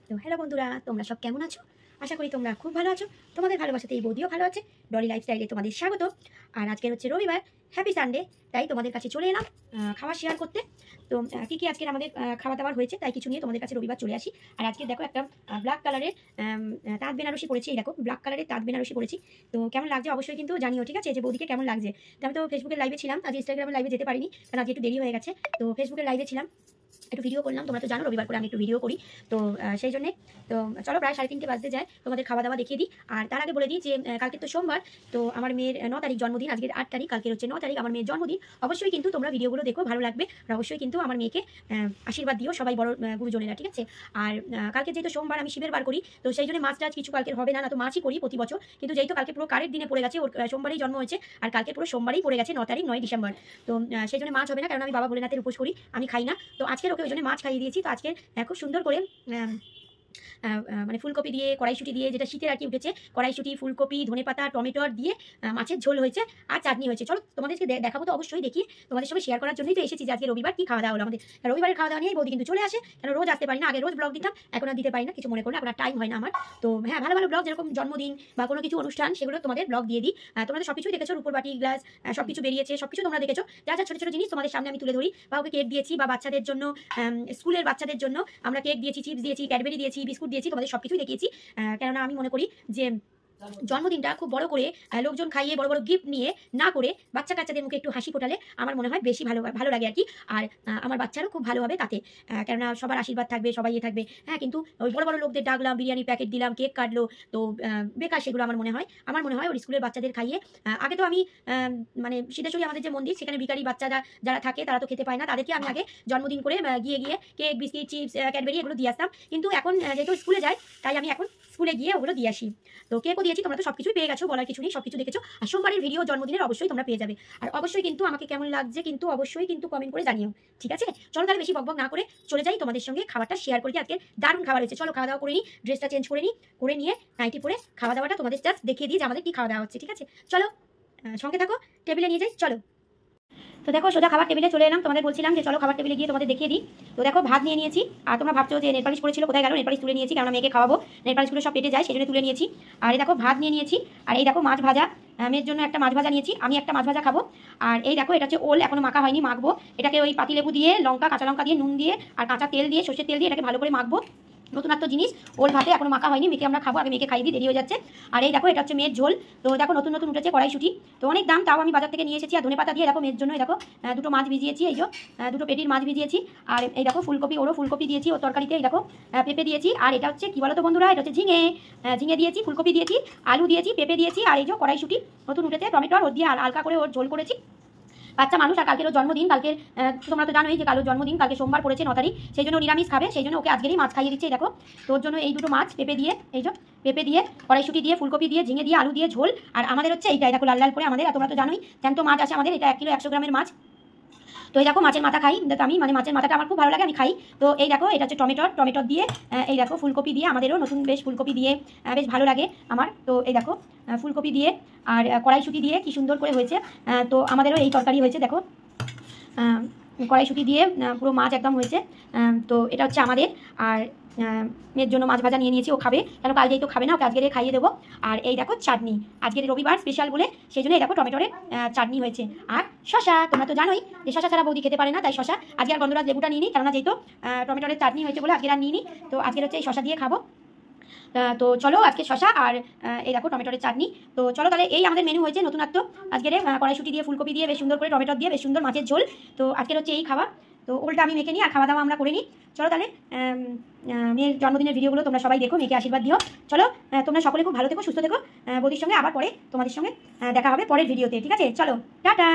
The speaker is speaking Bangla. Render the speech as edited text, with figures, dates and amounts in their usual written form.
তো হ্যালো বন্ধুরা, তোমরা সব কেমন আছো? আশা করি তোমরা খুব ভালো আছো। তোমাদের ভালোবাসাতে এই বৌদিও ভালো আছে। ডলি লাইফস্টাইলে তোমাদের স্বাগত। আর আজকের হচ্ছে রবিবার, হ্যাপি সানডে। তাই তোমাদের কাছে চলে এলাম খাওয়া শেয়ার করতে। তো কী আজকের আমাদের খাওয়া দাওয়ার হয়েছে তাই কিছু নিয়ে তোমাদের কাছে রবিবার চলে আসি। আর আজকে দেখো একটা ব্ল্যাক কালারের তাঁত বেনারসি পরেছি। এই দেখো ব্ল্যাক কালারের তাঁত বেনারসি পরেছি। তো কেমন লাগছে অবশ্যই কিন্তু জানিও, ঠিক আছে? যে বৌদিকে কেমন লাগছে। তো আমি তো ফেসবুকের লাইভে ছিলাম, আজ ইনস্টাগ্রামের লাইভে যেতে পারিনি কারণ আজকে একটু দেরি হয়ে গেছে। তো ফেসবুকের লাইভে ছিলাম, একটু ভিডিও করলাম। তোমরা তো জানো রবিবার করে আমি একটু ভিডিও করি। তো সেই জন্যে তো চলো প্রায় 3:30 বাজতে যায়, তোমাদের খাওয়া দাওয়া দেখিয়ে দিই। আর তার আগে বলে দিই যে কালকে তো সোমবার, তো আমার মেয়ের 9 তারিখ জন্মদিন। আজকের 8 তারিখ, কালকের হচ্ছে 9 তারিখ আমার মেয়ের জন্মদিন। অবশ্যই কিন্তু তোমরা ভিডিওগুলো দেখো, ভালো লাগবে। আর অবশ্যই কিন্তু আমার মেয়েকে আশীর্বাদ দিও সবাই, বড় গুরুজনেরা, ঠিক আছে? আর কালকে যেহেতু সোমবার আমি শিবের বার করি, তো সেই জন্য মাছ টাছ কিছু কালকের হবে না, না তো মাছই করি প্রতি বছর। কিন্তু যেহেতু কালকে পুরো কারের দিনে পড়ে গেছে, ওর সোমবারই জন্ম হয়েছে, আর কালকে পুরো সোমবারই পড়ে গেছে 9 তারিখ 9 ডিসেম্বর। তো সেই জন্য মাছ হবে না, কারণ আমি বাবা ভোলেনাথের উপোস করি, আমি খাই না। তো আজকের ওকে ওই জন্য মাছ খাইয়ে দিয়েছি। তো আজকে খুব সুন্দর করে মানে ফুলকপি দিয়ে, কড়াইশুঁটি দিয়ে, যেটা শীতের আর কি উঠেছে, কড়াইশুঁটি, ফুলকপি, ধনেপাতা, টমেটোর দিয়ে মাছের ঝোল হয়েছে আর চাটনি হয়েছে। চলো তোমাদেরকে দেখাবো, তো অবশ্যই দেখি। তোমাদের সঙ্গে শেয়ার করার জন্যই তো এসেছি যে আজকে রবিবার কী খাওয়া দাওয়া হলো আমাদের। রবিবারের খাওয়া দাওয়া নিয়ে বৌদি কিন্তু চলে আসে, কেন রোজ আসতে পারি না। আগে রোজ ব্লগ দিতাম, এখন আর দিতে পারি না, কিছু মনে করলে, এখন আর টাইম হয় না আমার। তো হ্যাঁ, ভালো ভালো ব্লগ যেরকম জন্মদিন বা কোনো কিছু অনুষ্ঠান, সেগুলো তোমাদের ব্লগ দিয়ে দিই। তোমরা তো সব কিছুই দেখেছো, রূপোর বাটি, গ্লাস, সব কিছু বেরিয়েছে, সব কিছু তোমরা দেখেছো। যা যা ছোটো ছোটো জিনিস তোমাদের সামনে আমি তুলে ধরি। বা ওকে কেক দিয়েছি, বা বাচ্চাদের জন্য, স্কুলের বাচ্চাদের জন্য আমরা কেক দিয়েছি, চিপস দিয়েছি, ক্যাডবেরি দিয়েছি, বিস্কুট দিয়েছি, তোমাদের সব কিছুই দেখিয়েছি। কেননা আমি মনে করি যে জন্মদিনটা খুব বড় করে লোকজন খাইয়ে বড় বড় গিফট নিয়ে না করে বাচ্চা কাচ্চাদের মুখে একটু হাসি ফোটালে আমার মনে হয় বেশি ভালো লাগে আর কি। আর আমার বাচ্চারও খুব ভালো হবে তাতে, কেননা সবার আশীর্বাদ থাকবে, সবাই থাকবে। হ্যাঁ, কিন্তু ওই বড় বড় লোকদের ডাকলাম, বিরিয়ানি প্যাকেট দিলাম, কেক কাটলো, তো বেকার সেগুলো। আমার মনে হয় ওর স্কুলের বাচ্চাদের খাইয়ে, আগে তো আমি মানে সিদ্ধেশ্বরী আমাদের যে মন্দির, সেখানে ভিখারি বাচ্চারা যারা থাকে তারা তো খেতে পায় না, তাদেরকে আমি আগে জন্মদিন করে গিয়ে কেক, বিস্কিট, চিপস, ক্যাডবেরি এগুলো দিয়ে আসতাম। কিন্তু এখন যেহেতু স্কুলে যায়, তাই আমি এখন স্কুলে গিয়ে ওগুলো দিয়ে আসি। তো কেকও দিয়েছি, তোমরা তো সবকিছুই পেয়ে গেছো, বলার কিছু নেই, সবকিছু দেখেছো। আর সোমবারের ভিডিও জন্মদিনের অবশ্যই তোমরা পেয়ে যাবে। আর অবশ্যই কিন্তু আমাকে কেমন লাগছে কিন্তু অবশ্যই কিন্তু কমেন্ট করে জানিও, ঠিক আছে? চলো তাহলে বেশি বকবক না করে চলে যাই, তোমাদের সঙ্গে খাবারটা শেয়ার করি। আজকে দারুণ খাবার হয়েছে। চলো খাওয়া দাওয়া করে নিই, ড্রেসটা চেঞ্জ করে নিই, করে নিয়ে নাইটি পরে খাওয়া দাওয়াটা তোমাদের জাস্ট দেখিয়ে দিই যে আমাদের কি খাওয়া দাওয়া হচ্ছে, ঠিক আছে? চলো সঙ্গে থাকো, টেবিলে নিয়ে যাই, চলো। তো দেখো সোজা খাবার টেবিলে চলে এলাম। তোমাদের বলছিলাম যে চলো খাবার টেবিলে গিয়ে তোমাদের দেখিয়ে দিই। তো দেখো ভাত নিয়ে নিয়েছি। আর তোমরা ভাবছো যে নেলপালিশ পড়েছিল কোথায় গেল, নেলপালিশ তুলে নিয়েছি, কারণ মেয়েকে খাওয়াবো, নেলপালিশগুলো সব পেটে যায়, সেই জন্য তুলে নিয়েছি। আর এই দেখো ভাত নিয়ে নিয়েছি। আর এই দেখো মাছ ভাজা, মেয়ের জন্য একটা মাছ ভাজা নিয়েছি, আমি একটা মাছ ভাজা খাবো। আর এই দেখো এটা হচ্ছে ওল, এখনো মাখা হয়নি, মাখবো। এটাকে ওই পাতিলেবু দিয়ে, লঙ্কা, কাঁচা লঙ্কা দিয়ে, নুন দিয়ে আর কাঁচা তেল দিয়ে, সর্ষের তেল দিয়ে এটাকে ভালো করে মাখবো। নতুনত্ব জিনিস, ওল ভাতে এখনো মাখা হয়নি, মেয়েকে আমরা খাবো, আগে মেয়েকে খাইয়ে দিই, দেরি হয়ে যাচ্ছে। আর এই দেখো এটা হচ্ছে মেয়ের ঝোল। তো দেখো নতুন নতুন উঠেছে কড়াইশুঁটি, তো অনেক দাম, তাও আমি বাজার থেকে নিয়ে এসেছি। আর ধনেপাতা দিয়ে দেখো মেয়ের জন্য এই দেখো দুটো মাছ ভিজিয়েছি, এই যে দুটো পেটির মাছ ভিজিয়েছি। আর এই দেখো ফুলকপি, ওরও ফুলকপি দিয়েছি ওর তরকারিতে, এই দেখো পেঁপে দিয়েছি। আর এটা হচ্ছে কি বলো তো বন্ধুরা, এটা হচ্ছে ঝিঙে দিয়েছি, ফুলকপি দিয়েছি, আলু দিয়েছি, পেঁপে দিয়েছি। আর এই যে কড়াইশুঁটি নতুন উঠেছে, টমেটো ওর দিয়ে হালকা করে ওর ঝোল করেছি। বাচ্চা মানুষ, আর কালকের জন্মদিন, কালকে তোমরা তো জানোই যে কালোর জন্মদিন, কালকে সোমবার পড়েছে 9 তারিখ, সেই জন্য নিরামিষ খাবে, সেই জন্য ওকে আজকেরই মাছ খাইয়ে দিচ্ছে। দেখো তোর জন্য এই দুটো মাছ পেঁপে দিয়ে, এই যে পেঁপে দিয়ে, কড়াইশুঁটি দিয়ে, ফুলকপি দিয়ে, ঝিঙে দিয়ে, আলু দিয়ে ঝোল। আর আমাদের হচ্ছে এইটাই দেখো লাল লাল করে আমাদের, তোমরা তো জানোই জ্যান্ত মাছ আছে আমাদের, এটা 1 কিলো 100 গ্রামের মাছ। তো এই দেখো মাছের মাথা খাই, আমি মানে মাছের মাথাটা আমার খুব ভালো লাগে, আমি খাই। তো এই দেখো এটা হচ্ছে টমেটোর দিয়ে, এই দেখো ফুলকপি দিয়ে, আমাদেরও নতুন বেশ ফুলকপি দিয়ে বেশ ভালো লাগে আমার। তো এই দেখো ফুলকপি দিয়ে আর কড়াইশুঁটি দিয়ে কি সুন্দর করে হয়েছে। তো আমাদেরও এই তরকারি হয়েছে, দেখো কড়াইশুঁটি দিয়ে পুরো মাছ একদম হয়েছে। তো এটা হচ্ছে আমাদের। আর মেয়ের জন্য মাছ ভাজা নিয়ে নিয়েছি, ও খাবে, কেন কাল যেই তো খাবে না, ওকে আজকে খাইয়ে দেবো। আর এই দেখো চাটনি, আজকের রবিবার স্পেশাল বলে সেই জন্য এই দেখো টমেটোরের চাটনি হয়েছে। আর শশা, তোমরা তো জানোই যে শশা ছাড়া বৌদি খেতে পারে না, তাই শশা আজকে আর গন্ধরাজ লেবুটা নিই, কেননা যেহেতু টমেটোরের চাটনি হয়েছে বলে আজকে আর নিই। তো আজকের হচ্ছে এই শশা দিয়ে খাবো। তো চলো আজকে শশা আর এই দেখো টমেটোরের চাটনি। তো চলো তাহলে এই আমাদের মেনু হয়েছে নতুনত্ব আজকের, কড়াইশুঁটি দিয়ে, ফুলকপি দিয়ে, বেশ সুন্দর করে টমেটো দিয়ে, বেশ সুন্দর মাছের ঝোল। তো আজকের হচ্ছে এই খাওয়া। তো ওলটা আমি মেখে নিই আর খাওয়া দাওয়া আমরা করে নিই। চলো তাহলে মেয়ের জন্মদিনের ভিডিওগুলো তোমরা সবাই দেখো, মেয়েকে আশীর্বাদ দিও। চলো তোমরা সকলে খুব ভালো থেকো, সুস্থ থেকো। বৌদির সঙ্গে আবার পরে তোমাদের সঙ্গে দেখা হবে পরের ভিডিওতে, ঠিক আছে? চলো টাটা।